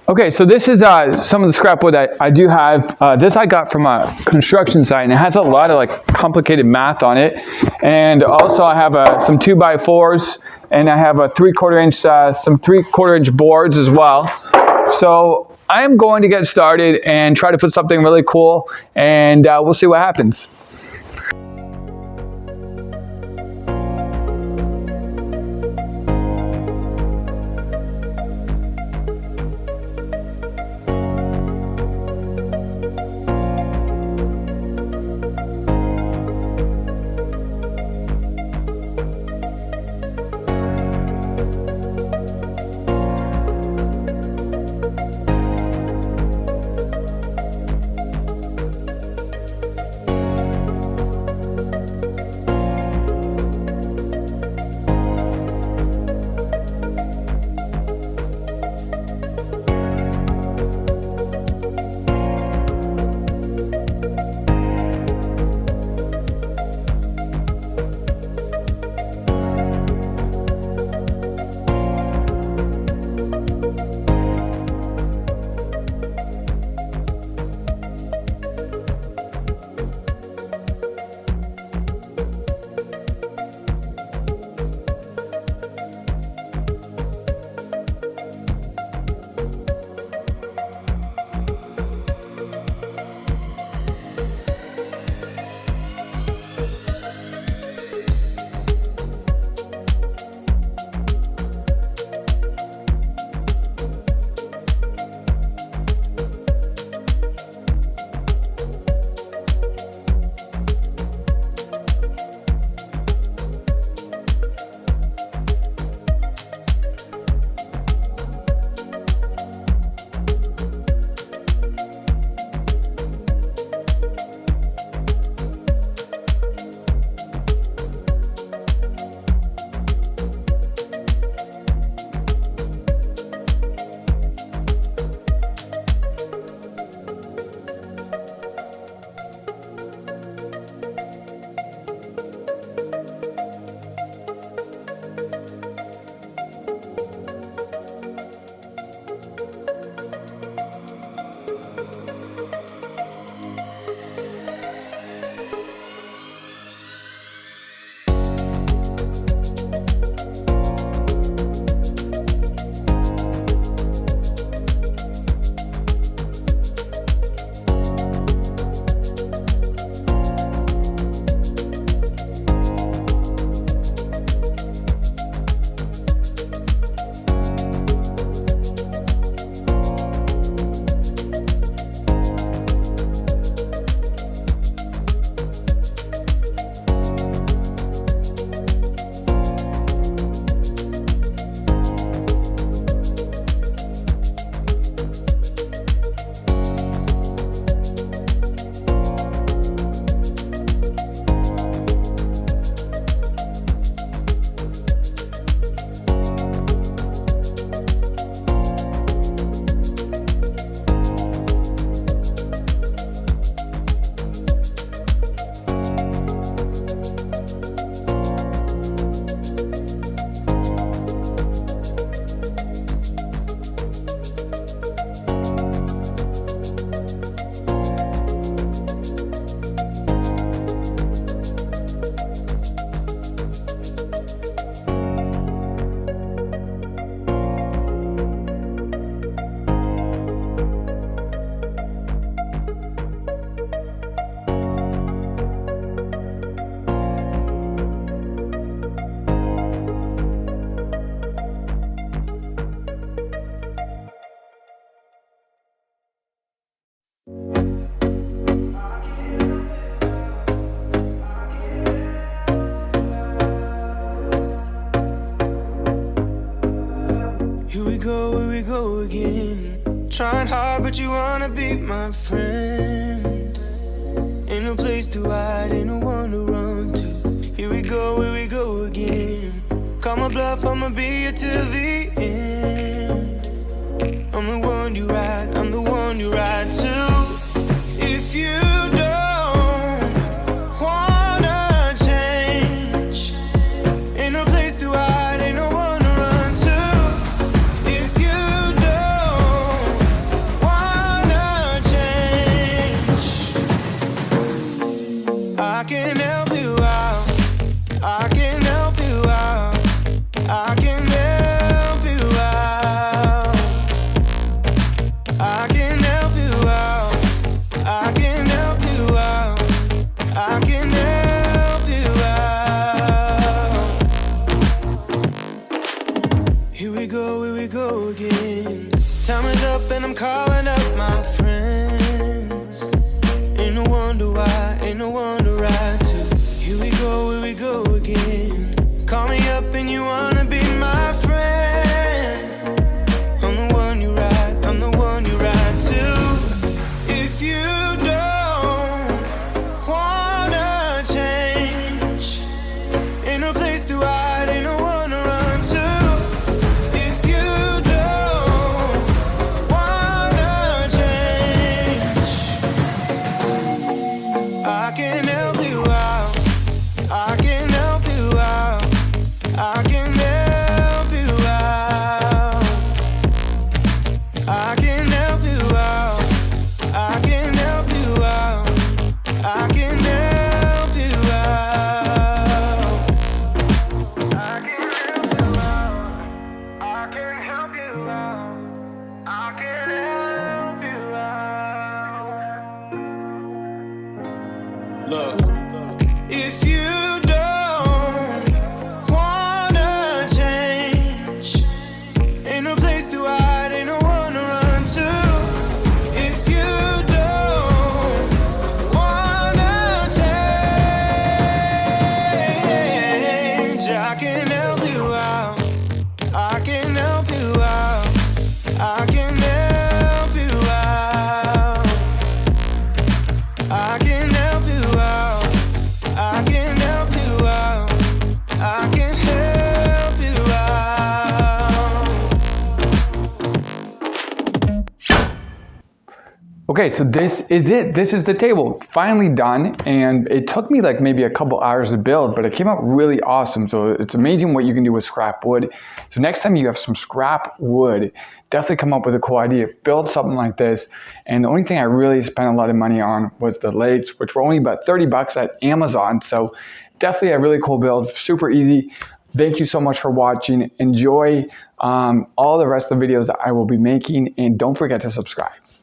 Okay, so this is some of the scrap wood I do have. This I got from a construction site, and it has a lot of like complicated math on it. And also I have some 2x4s, and I have a 3/4 inch, some 3/4 inch boards as well. So I am going to get started and try to put something really cool, and we'll see what happens. Here we go again. Trying hard, but you wanna be my friend. Ain't no place to hide, ain't no one to run to. Here we go again. Call my bluff, I'ma be here till the end. I'm the one you ride, I'm the one you ride to. If you don't wanna change, ain't no place to hide, ain't no one to run to. If you don't Time is up and I'm calling up my friends. Ain't no wonder why, ain't no wonder right to. Here we go again. Call me up and you wanna be my friend. I'm the one you ride, I'm the one you ride to. If you don't wanna change, ain't no place to hide, ain't no one to run to. If you don't wanna change, I can help you out, I can help you out, I can help you out, I can help you out, I can help you out, I can help you out, I can help you out, I can help you out, I can help you out. Look, if you don't wanna change, ain't no place to hide, ain't no one to run to. If you don't wanna change, I can help you out, I can help you out, I can help you out, I can help you out, I can help you out, I can help you out. Okay, so this is it. This is the table, finally done. And it took me like maybe a couple hours to build, but it came out really awesome. So it's amazing what you can do with scrap wood. So next time you have some scrap wood, definitely come up with a cool idea, build something like this. And the only thing I really spent a lot of money on was the legs, which were only about 30 bucks at Amazon. So definitely a really cool build, super easy. Thank you so much for watching. Enjoy all the rest of the videos that I will be making, and don't forget to subscribe.